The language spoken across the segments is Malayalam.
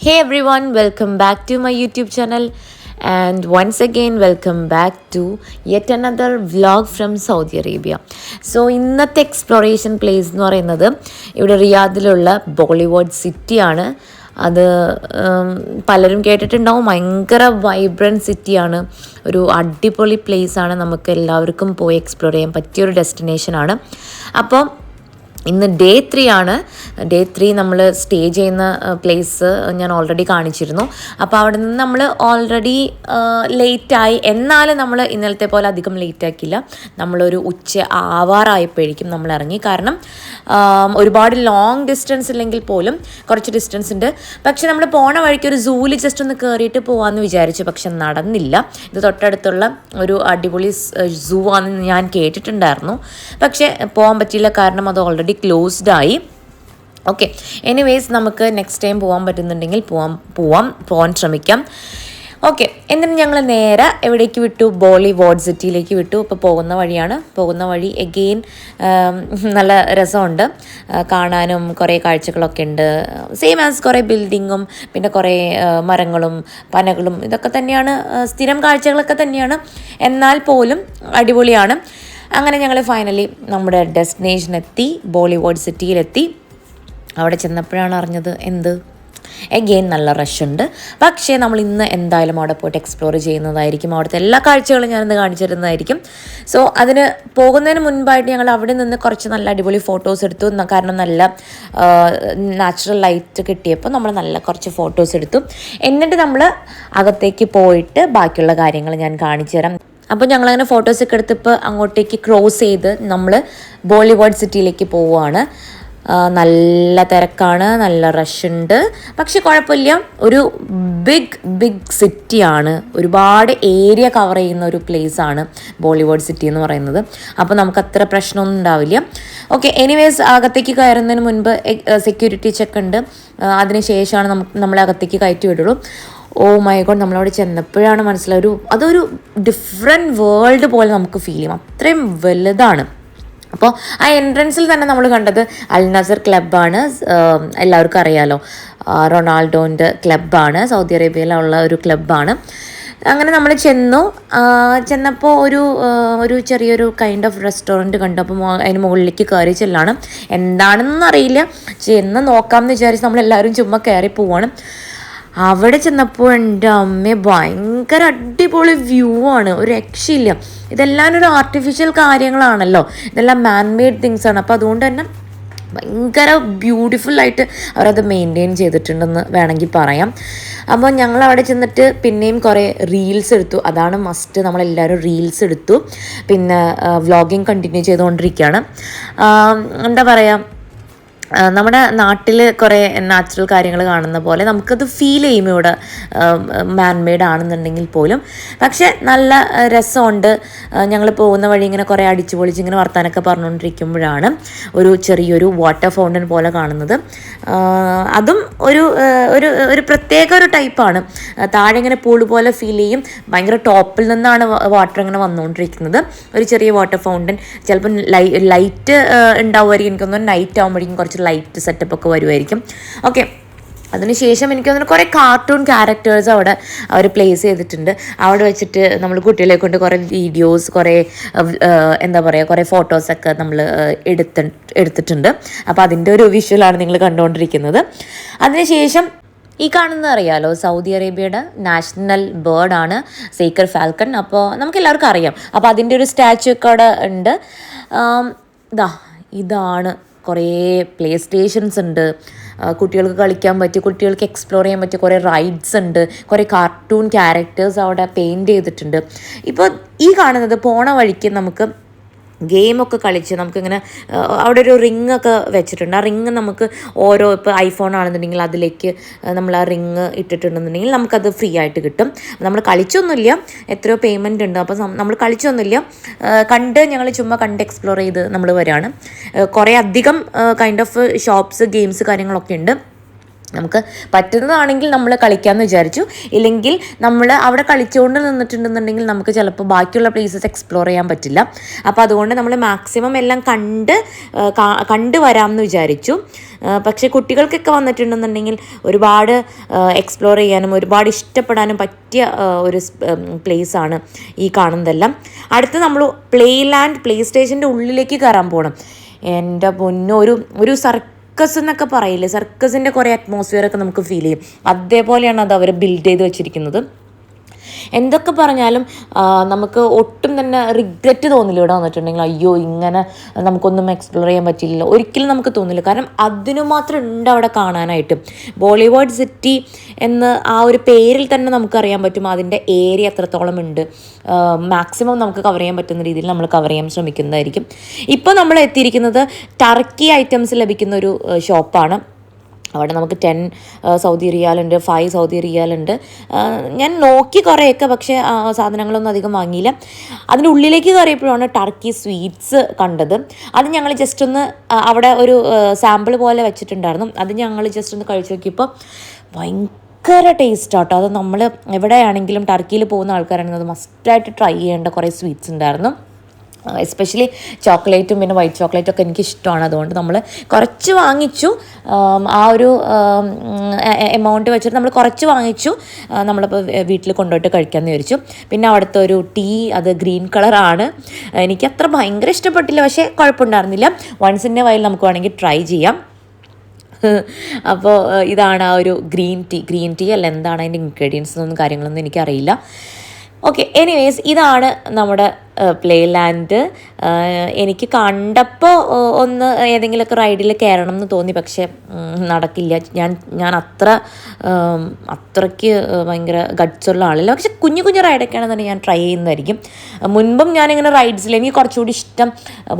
Hey everyone, welcome back to my YouTube channel and once again welcome back to yet another vlog from Saudi Arabia. So ഇന്നത്തെ എക്സ്പ്ലോറേഷൻ പ്ലേസ് എന്ന് പറയുന്നത് ഇവിടെ റിയാദിലുള്ള ബോളിവുഡ് സിറ്റിയാണ്. അത് പലരും കേട്ടിട്ടുണ്ടാവും. ഭയങ്കര വൈബ്രൻറ്റ് സിറ്റിയാണ്, ഒരു അടിപൊളി പ്ലേസാണ്, നമുക്ക് എല്ലാവർക്കും പോയി എക്സ്പ്ലോർ ചെയ്യാൻ പറ്റിയൊരു ഡെസ്റ്റിനേഷനാണ്. അപ്പോൾ ഇന്ന് ഡേ 3 ആണ്. ഡേ 3 നമ്മൾ സ്റ്റേ ചെയ്യുന്ന പ്ലേസ് ഞാൻ ഓൾറെഡി കാണിച്ചിരുന്നു. അപ്പോൾ അവിടെ നിന്ന് നമ്മൾ ഓൾറെഡി ലേറ്റായി. എന്നാലും നമ്മൾ ഇന്നലത്തെ പോലെ അധികം ലേറ്റ് ആക്കിയില്ല. നമ്മളൊരു ഉച്ച ആവാറായപ്പോഴേക്കും നമ്മൾ ഇറങ്ങി. കാരണം ഒരുപാട് ലോങ് ഡിസ്റ്റൻസ് ഇല്ലെങ്കിൽ പോലും കുറച്ച് ഡിസ്റ്റൻസ് ഉണ്ട്. പക്ഷെ നമ്മൾ പോണ വഴിക്ക് ഒരു സൂവിൽ ജസ്റ്റ് ഒന്ന് കയറിയിട്ട് പോകാമെന്ന് വിചാരിച്ചു. പക്ഷെ നടന്നില്ല. ഇത് തൊട്ടടുത്തുള്ള ഒരു അടിപൊളി സൂ ആണെന്ന് ഞാൻ കേട്ടിട്ടുണ്ടായിരുന്നു. പക്ഷേ പോകാൻ പറ്റിയില്ല, കാരണം അത് ഓൾറെഡി ക്ലോസ്ഡ് ആയി. ഓക്കെ, എനിവേസ് നമുക്ക് നെക്സ്റ്റ് ടൈം പോകാൻ പറ്റുന്നുണ്ടെങ്കിൽ പോകാൻ ശ്രമിക്കാം. ഓക്കെ, എന്നിട്ട് ഞങ്ങൾ നേരെ എവിടേക്ക് വിട്ടു? ബോളിവുഡ് സിറ്റിയിലേക്ക് വിട്ടു. ഇപ്പോൾ പോകുന്ന വഴി എഗെയിൻ നല്ല രസമുണ്ട് കാണാനും. കുറേ കാഴ്ചകളൊക്കെ ഉണ്ട്. സെയിം ആസ് കുറേ ബിൽഡിങ്ങും പിന്നെ കുറേ മരങ്ങളും പനകളും ഇതൊക്കെ തന്നെയാണ്, സ്ഥിരം കാഴ്ചകളൊക്കെ തന്നെയാണ്. എന്നാൽ പോലും അടിപൊളിയാണ്. അങ്ങനെ ഞങ്ങൾ ഫൈനലി നമ്മുടെ ഡെസ്റ്റിനേഷനെത്തി, ബോളിവുഡ് സിറ്റിയിലെത്തി. അവിടെ ചെന്നപ്പോഴാണ് അറിഞ്ഞത് എഗെയിൻ നല്ല റഷ് ഉണ്ട്. പക്ഷേ നമ്മൾ ഇന്ന് എന്തായാലും അവിടെ പോയിട്ട് എക്സ്പ്ലോർ ചെയ്യുന്നതായിരിക്കും. അവിടുത്തെ എല്ലാ കാഴ്ചകളും ഞാനിന്ന് കാണിച്ചു തരുന്നതായിരിക്കും. സോ അതിന് പോകുന്നതിന് മുൻപായിട്ട് ഞങ്ങൾ അവിടെ നിന്ന് കുറച്ച് നല്ല അടിപൊളി ഫോട്ടോസ് എടുത്തു. കാരണം നല്ല നാച്ചുറൽ ലൈറ്റ് കിട്ടിയപ്പോൾ നമ്മൾ നല്ല കുറച്ച് ഫോട്ടോസ് എടുത്തു. എന്നിട്ട് നമ്മൾ അകത്തേക്ക് പോയിട്ട് ബാക്കിയുള്ള കാര്യങ്ങൾ ഞാൻ കാണിച്ചു തരാം. അപ്പോൾ ഞങ്ങളങ്ങനെ ഫോട്ടോസൊക്കെ എടുത്തിപ്പോൾ അങ്ങോട്ടേക്ക് ക്രോസ് ചെയ്ത് നമ്മൾ ബോളിവുഡ് സിറ്റിയിലേക്ക് പോവുകയാണ്. നല്ല തിരക്കാണ്, നല്ല റഷ് ഉണ്ട്. പക്ഷെ കുഴപ്പമില്ല, ഒരു ബിഗ് സിറ്റിയാണ്. ഒരുപാട് ഏരിയ കവർ ചെയ്യുന്ന ഒരു പ്ലേസാണ് ബോളിവുഡ് സിറ്റി എന്ന് പറയുന്നത്. അപ്പോൾ നമുക്ക് അത്ര പ്രശ്നമൊന്നും ഉണ്ടാവില്ല. ഓക്കെ, എനിവേസ് അകത്തേക്ക് കയറുന്നതിന് മുൻപ് സെക്യൂരിറ്റി ചെക്ക് ഉണ്ട്. അതിന് ശേഷമാണ് നമ്മളെ അകത്തേക്ക് കയറ്റി വിടുള്ളൂ. ഓ മൈ ഗോഡ്, നമ്മളവിടെ ചെന്നപ്പോഴാണ് മനസ്സിലായി, അതൊരു ഡിഫറെൻറ്റ് വേൾഡ് പോലെ നമുക്ക് ഫീൽ ചെയ്യും. അത്രയും വലുതാണ്. അപ്പോൾ ആ എൻട്രൻസിൽ തന്നെ നമ്മൾ കണ്ടത് അൽ നസർ ക്ലബ്ബാണ്. എല്ലാവർക്കും അറിയാലോ, റൊണാൾഡോൻ്റെ ക്ലബ്ബാണ്, സൗദി അറേബ്യയിലുള്ള ഒരു ക്ലബ്ബാണ്. അങ്ങനെ നമ്മൾ ചെന്നപ്പോൾ ഒരു ചെറിയൊരു കൈൻഡ് ഓഫ് റെസ്റ്റോറൻറ്റ് കണ്ടു. അപ്പോൾ അതിന് മുകളിലേക്ക് കയറി ചെല്ലാണ്. എന്താണെന്ന് അറിയില്ല, ചെന്ന് നോക്കാമെന്ന് വിചാരിച്ച് നമ്മളെല്ലാവരും ചുമ്മാ കയറി പോവാണ്. അവിടെ ചെന്നപ്പോൾ എൻ്റെ അമ്മേ ഭയങ്കര അടിപൊളി വ്യൂ ആണ്, ഒരു രക്ഷയില്ല. ഇതെല്ലാം ഒരു ആർട്ടിഫിഷ്യൽ കാര്യങ്ങളാണല്ലോ, ഇതെല്ലാം മാൻമെയ്ഡ് തിങ്സ് ആണ്. അപ്പോൾ അതുകൊണ്ട് തന്നെ ഭയങ്കര ബ്യൂട്ടിഫുള്ളായിട്ട് അവരത് മെയിൻറ്റെയിൻ ചെയ്തിട്ടുണ്ടെന്ന് വേണമെങ്കിൽ പറയാം. അപ്പോൾ ഞങ്ങൾ അവിടെ ചെന്നിട്ട് പിന്നെയും കുറേ റീൽസ് എടുത്തു. അതാണ് മസ്റ്റ്, നമ്മളെല്ലാവരും റീൽസ് എടുത്തു. പിന്നെ വ്ളോഗിങ് കണ്ടിന്യൂ ചെയ്തുകൊണ്ടിരിക്കുകയാണ്. എന്താ പറയുക, നമ്മുടെ നാട്ടിൽ കുറേ നാച്ചുറൽ കാര്യങ്ങൾ കാണുന്ന പോലെ നമുക്കത് ഫീൽ ചെയ്യും ഇവിടെ മാൻമെയ്ഡ് ആണെന്നുണ്ടെങ്കിൽ പോലും. പക്ഷേ നല്ല രസമുണ്ട്. ഞങ്ങൾ പോകുന്ന വഴി ഇങ്ങനെ കുറേ അടിച്ചു പൊളിച്ച് ഇങ്ങനെ വർത്താനൊക്കെ പറഞ്ഞുകൊണ്ടിരിക്കുമ്പോഴാണ് ഒരു ചെറിയൊരു വാട്ടർ ഫൗണ്ടൻ പോലെ കാണുന്നത്. അതും ഒരു പ്രത്യേക ഒരു ടൈപ്പാണ്. താഴെ ഇങ്ങനെ പൂള് പോലെ ഫീൽ ചെയ്യും. ഭയങ്കര ടോപ്പിൽ നിന്നാണ് വാട്ടർ ഇങ്ങനെ വന്നുകൊണ്ടിരിക്കുന്നത്. ഒരു ചെറിയ വാട്ടർ ഫൗണ്ടൻ. ചിലപ്പോൾ ലൈറ്റ് ഉണ്ടാവുമായിരിക്കും. എനിക്കൊന്നും നൈറ്റ് ആകുമ്പോഴേക്കും കുറച്ച് ലൈറ്റ് സെറ്റപ്പ് ഒക്കെ വരുമായിരിക്കും. ഓക്കെ, അതിനുശേഷം എനിക്ക് തോന്നുന്നു കുറേ കാർട്ടൂൺ ക്യാരക്ടേഴ്സ് അവിടെ അവർ പ്ലേസ് ചെയ്തിട്ടുണ്ട്. അവിടെ വെച്ചിട്ട് നമ്മൾ കുട്ടികളെ കൊണ്ട് കുറേ വീഡിയോസ്, കുറേ എന്താ പറയുക, കുറേ ഫോട്ടോസൊക്കെ നമ്മൾ എടുത്തിട്ടുണ്ട്. അപ്പോൾ അതിൻ്റെ ഒരു വിഷ്വലാണ് നിങ്ങൾ കണ്ടുകൊണ്ടിരിക്കുന്നത്. അതിനുശേഷം ഈ കാണുന്നത് അറിയാലോ, സൗദി അറേബ്യയുടെ നാഷണൽ ബേർഡാണ് സേക്കർ ഫാൽക്കൺ. അപ്പോൾ നമുക്കെല്ലാവർക്കും അറിയാം. അപ്പോൾ അതിൻ്റെ ഒരു സ്റ്റാച്ചു ഒക്കെ അവിടെ ഉണ്ട്. ഇതാണ് കുറേ പ്ലേ സ്റ്റേഷൻസ് ഉണ്ട്, കുട്ടികൾക്ക് കളിക്കാൻ പറ്റിയ, കുട്ടികൾക്ക് എക്സ്പ്ലോർ ചെയ്യാൻ പറ്റിയ കുറേ റൈഡ്സ് ഉണ്ട്. കുറേ കാർട്ടൂൺ ക്യാരക്ടേഴ്സ് അവിടെ പെയിൻറ്റ് ചെയ്തിട്ടുണ്ട്. ഇപ്പോൾ ഈ കാണുന്നത് പോണ വഴിക്ക് നമുക്ക് ഗെയിമൊക്കെ കളിച്ച് നമുക്കിങ്ങനെ അവിടെ ഒരു റിങ് ഒക്കെ വെച്ചിട്ടുണ്ട്. ആ റിങ് നമുക്ക് ഇപ്പോൾ ഐഫോൺ ആണെന്നുണ്ടെങ്കിൽ അതിലേക്ക് നമ്മൾ ആ റിങ് ഇട്ടിട്ടുണ്ടെന്നുണ്ടെങ്കിൽ നമുക്കത് ഫ്രീ ആയിട്ട് കിട്ടും. നമ്മൾ കളിച്ചൊന്നുമില്ല, എത്രയോ പേയ്മെൻറ്റ് ഉണ്ട്. അപ്പോൾ നമ്മൾ കളിച്ചൊന്നുമില്ല, ഞങ്ങൾ ചുമ്മാ എക്സ്പ്ലോർ ചെയ്ത് നമ്മൾ വരികയാണ്. കുറേ അധികം കൈൻഡ് ഓഫ് ഷോപ്സ്, ഗെയിംസ് കാര്യങ്ങളൊക്കെ ഉണ്ട്. നമുക്ക് പറ്റുന്നതാണെങ്കിൽ നമ്മൾ കളിക്കാമെന്ന് വിചാരിച്ചു. ഇല്ലെങ്കിൽ നമ്മൾ അവിടെ കളിച്ചുകൊണ്ട് നിന്നിട്ടുണ്ടെന്നുണ്ടെങ്കിൽ നമുക്ക് ചിലപ്പോൾ ബാക്കിയുള്ള പ്ലേസസ് എക്സ്പ്ലോർ ചെയ്യാൻ പറ്റില്ല. അപ്പോൾ അതുകൊണ്ട് നമ്മൾ മാക്സിമം എല്ലാം കണ്ട് വരാമെന്ന് വിചാരിച്ചു. പക്ഷേ കുട്ടികൾക്കൊക്കെ വന്നിട്ടുണ്ടെന്നുണ്ടെങ്കിൽ ഒരുപാട് എക്സ്പ്ലോർ ചെയ്യാനും ഒരുപാട് ഇഷ്ടപ്പെടാനും പറ്റിയ ഒരു പ്ലേസാണ് ഈ കാണുന്നതെല്ലാം. അടുത്ത് നമ്മൾ പ്ലേ സ്റ്റേഷൻ്റെ ഉള്ളിലേക്ക് കയറാൻ പോകണം. എൻ്റെ പൊന്നോ, ഒരു സർക്കസ് എന്നൊക്കെ പറയില്ലേ, സർക്കസിൻ്റെ കുറേ അറ്റ്മോസ്ഫിയറൊക്കെ നമുക്ക് ഫീൽ ചെയ്യും. അതേപോലെയാണ് അത് അവർ ബിൽഡ് ചെയ്ത് വെച്ചിരിക്കുന്നത്. എന്തൊക്കെ പറഞ്ഞാലും നമുക്ക് ഒട്ടും തന്നെ റിഗ്രറ്റ് തോന്നില്ല ഇവിടെ വന്നിട്ടുണ്ടെങ്കിൽ. അയ്യോ, ഇങ്ങനെ നമുക്കൊന്നും എക്സ്പ്ലോർ ചെയ്യാൻ പറ്റില്ല, ഒരിക്കലും നമുക്ക് തോന്നില്ല. കാരണം അതിനു മാത്രം ഉണ്ട് അവിടെ കാണാനായിട്ട്. ബോളിവുഡ് സിറ്റി എന്ന് ആ ഒരു പേരിൽ തന്നെ നമുക്കറിയാൻ പറ്റും അതിൻ്റെ ഏരിയ എത്രത്തോളം ഉണ്ട്. മാക്സിമം നമുക്ക് കവർ ചെയ്യാൻ പറ്റുന്ന രീതിയിൽ നമ്മൾ കവർ ചെയ്യാൻ ശ്രമിക്കുന്നതായിരിക്കും. ഇപ്പോൾ നമ്മൾ എത്തിയിരിക്കുന്നത് ടർക്കി ഐറ്റംസ് ലഭിക്കുന്ന ഒരു ഷോപ്പാണ്. അവിടെ നമുക്ക് 10 സൗദി റിയാലുണ്ട്, 5 സൗദി റിയാലുണ്ട്. ഞാൻ നോക്കി കുറേയൊക്കെ, പക്ഷേ സാധനങ്ങളൊന്നും അധികം വാങ്ങിയില്ല. അതിൻ്റെ ഉള്ളിലേക്ക് കയറിയപ്പോഴാണ് ടർക്കി സ്വീറ്റ്സ് കണ്ടത്. അത് ഞങ്ങൾ ജസ്റ്റ് ഒന്ന് അവിടെ ഒരു സാമ്പിൾ പോലെ വെച്ചിട്ടുണ്ടായിരുന്നു. അത് ഞങ്ങൾ ജസ്റ്റ് ഒന്ന് കഴിച്ച് നോക്കിയപ്പോൾ ഭയങ്കര ടേസ്റ്റാട്ടോ. അത് നമ്മൾ എവിടെയാണെങ്കിലും ടർക്കിയിൽ പോകുന്ന ആൾക്കാരാണെങ്കിൽ അത് മസ്റ്റായിട്ട് ട്രൈ ചെയ്യേണ്ട കുറേ സ്വീറ്റ്സ് ഉണ്ടായിരുന്നു. എസ്പെഷ്യലി ചോക്ലേറ്റും പിന്നെ വൈറ്റ് ചോക്ലേറ്റും ഒക്കെ എനിക്ക് ഇഷ്ടമാണ്. അതുകൊണ്ട് നമ്മൾ കുറച്ച് വാങ്ങിച്ചു. ആ ഒരു എമൗണ്ട് വെച്ചിട്ട് നമ്മൾ കുറച്ച് വാങ്ങിച്ചു. നമ്മളിപ്പോൾ വീട്ടിൽ കൊണ്ടുപോയിട്ട് കഴിക്കാമെന്ന് വിചാരിച്ചു. പിന്നെ അവിടുത്തെ ഒരു ടീ, അത് ഗ്രീൻ കളറാണ്. എനിക്കത്ര ഭയങ്കര ഇഷ്ടപ്പെട്ടില്ല, പക്ഷേ കുഴപ്പമുണ്ടായിരുന്നില്ല. വൺസ് ഇൻ എ വൈൽ നമുക്ക് വേണമെങ്കിൽ ട്രൈ ചെയ്യാം. അപ്പോൾ ഇതാണ് ആ ഒരു ഗ്രീൻ ടീ അല്ല, എന്താണ് അതിൻ്റെ ഇൻഗ്രീഡിയൻസ് എന്നൊന്നും കാര്യങ്ങളൊന്നും എനിക്കറിയില്ല. ഓക്കെ, എനിവേസ് ഇതാണ് നമ്മുടെ പ്ലേ ലാൻഡ്. എനിക്ക് കണ്ടപ്പോൾ ഒന്ന് ഏതെങ്കിലുമൊക്കെ റൈഡിൽ കയറണം എന്ന് തോന്നി, പക്ഷേ നടക്കില്ല. ഞാൻ അത്രയ്ക്ക് ഭയങ്കര ഗട്ട്സുള്ള ആളല്ല. പക്ഷെ കുഞ്ഞു റൈഡൊക്കെയാണെന്നുണ്ടെങ്കിൽ ഞാൻ ട്രൈ ചെയ്യുന്നതായിരിക്കും. മുൻപും ഞാനിങ്ങനെ റൈഡ്സിൽ എനിക്ക് കുറച്ചുകൂടി ഇഷ്ടം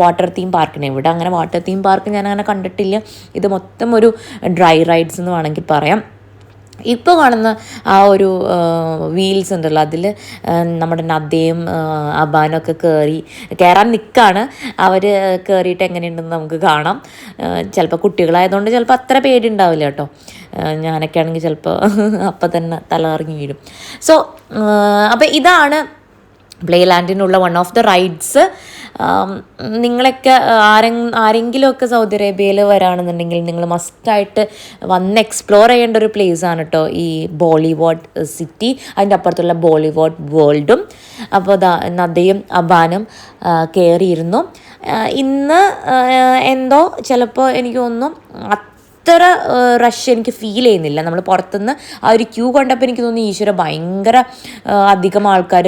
വാട്ടർ തീം പാർക്കിനെ. ഇവിടെ അങ്ങനെ വാട്ടർ തീം പാർക്ക് ഞാൻ അങ്ങനെ കണ്ടിട്ടില്ല. ഇത് മൊത്തം ഒരു ഡ്രൈ റൈഡ്സ് എന്ന് വേണമെങ്കിൽ പറയാം. ഇപ്പോൾ കാണുന്ന ആ ഒരു വീൽസ് ഉണ്ടല്ലോ, അതിൽ നമ്മുടെ നദയും അബാനൊക്കെ കയറാൻ നിൽക്കുകയാണ്. അവർ കയറിയിട്ട് എങ്ങനെയുണ്ടെന്ന് നമുക്ക് കാണാം. ചിലപ്പോൾ കുട്ടികളായതുകൊണ്ട് ചിലപ്പോൾ അത്ര പേടി ഉണ്ടാവില്ല കേട്ടോ. ഞാനൊക്കെ ആണെങ്കിൽ ചിലപ്പോൾ അപ്പം തന്നെ തലകറങ്ങി വീഴും. സോ അപ്പോൾ ഇതാണ് പ്ലേ ലാൻഡിനുള്ള വൺ ഓഫ് ദ റൈഡ്സ്. നിങ്ങളൊക്കെ ആരെങ്കിലുമൊക്കെ സൗദി അറേബ്യയിൽ വരാണെന്നുണ്ടെങ്കിൽ നിങ്ങൾ മസ്റ്റായിട്ട് വന്ന് എക്സ്പ്ലോർ ചെയ്യേണ്ട ഒരു പ്ലേസാണ് കേട്ടോ ഈ ബോളിവുഡ് സിറ്റി, അതിൻ്റെ അപ്പുറത്തുള്ള ബോളിവുഡ് വേൾഡും. അപ്പോൾ നദയും അബാനും കയറിയിരുന്നു. ഇന്ന് എന്തോ ചിലപ്പോൾ എനിക്ക് തോന്നുന്നു അത്ര റഷ് എനിക്ക് ഫീൽ ചെയ്യുന്നില്ല. നമ്മൾ പുറത്തുനിന്ന് ആ ഒരു ക്യൂ കണ്ടപ്പോൾ എനിക്ക് തോന്നി ഈശ്വര ഭയങ്കര അധികം ആൾക്കാർ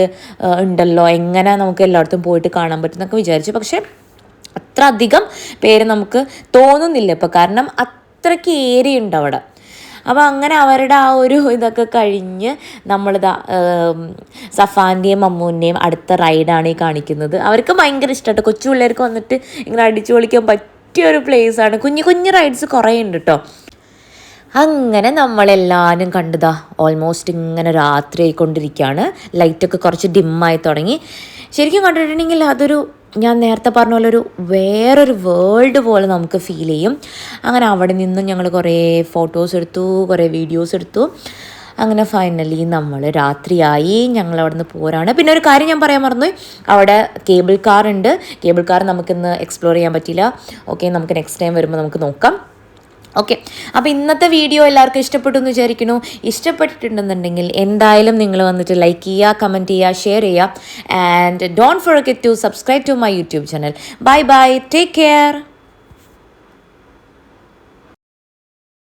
ഉണ്ടല്ലോ, എങ്ങനെ നമുക്ക് എല്ലായിടത്തും പോയിട്ട് കാണാൻ പറ്റുമെന്നൊക്കെ വിചാരിച്ചു. പക്ഷേ അത്ര അധികം പേര് നമുക്ക് തോന്നുന്നില്ല ഇപ്പോൾ, കാരണം അത്രയ്ക്ക് ഏരിയ ഉണ്ട് അവിടെ. അപ്പോൾ അങ്ങനെ അവരുടെ ആ ഒരു ഇതൊക്കെ കഴിഞ്ഞ് നമ്മളിതാ സഫാൻ്റെയും മമ്മൂൻ്റെയും അടുത്ത റൈഡാണ് ഈ കാണിക്കുന്നത്. അവർക്ക് ഭയങ്കര ഇഷ്ടമായിട്ട്, കൊച്ചു പിള്ളേർക്ക് വന്നിട്ട് ഇങ്ങനെ അടിച്ചു പൊളിക്കാൻ പറ്റിയൊരു പ്ലേസാണ്. കുഞ്ഞു റൈഡ്സ് കുറേ ഉണ്ട് കേട്ടോ. അങ്ങനെ നമ്മളെല്ലാവരും കണ്ടതാ ഓൾമോസ്റ്റ് ഇങ്ങനെ രാത്രി ആയിക്കൊണ്ടിരിക്കുകയാണ്. ലൈറ്റൊക്കെ കുറച്ച് ഡിമ്മായി തുടങ്ങി. ശരിക്കും കണ്ടിട്ടുണ്ടെങ്കിൽ അതൊരു, ഞാൻ നേരത്തെ പറഞ്ഞ പോലെ വേറൊരു വേൾഡ് പോലെ നമുക്ക് ഫീൽ ചെയ്യും. അങ്ങനെ അവിടെ നിന്നും ഞങ്ങൾ കുറേ ഫോട്ടോസ് എടുത്തു, കുറേ വീഡിയോസ് എടുത്തു. അങ്ങനെ ഫൈനലി നമ്മൾ രാത്രിയായി, ഞങ്ങൾ അവിടെ നിന്ന് പോരാണ്. പിന്നെ ഒരു കാര്യം ഞാൻ പറയാൻ മറന്നു, അവിടെ കേബിൾ കാർ ഉണ്ട്. കേബിൾ കാർ നമുക്കിന്ന് എക്സ്പ്ലോർ ചെയ്യാൻ പറ്റില്ല. ഓക്കെ, നമുക്ക് നെക്സ്റ്റ് ടൈം വരുമ്പോൾ നമുക്ക് നോക്കാം. ഓക്കെ, അപ്പോൾ ഇന്നത്തെ വീഡിയോ എല്ലാവർക്കും ഇഷ്ടപ്പെട്ടു എന്ന് വിചാരിക്കുന്നു. ഇഷ്ടപ്പെട്ടിട്ടുണ്ടെന്നുണ്ടെങ്കിൽ എന്തായാലും നിങ്ങൾ വന്നിട്ട് ലൈക്ക് ചെയ്യുക, കമൻറ്റ് ചെയ്യുക, ഷെയർ ചെയ്യുക. And don't forget to subscribe to my YouTube channel. Bye bye, take care.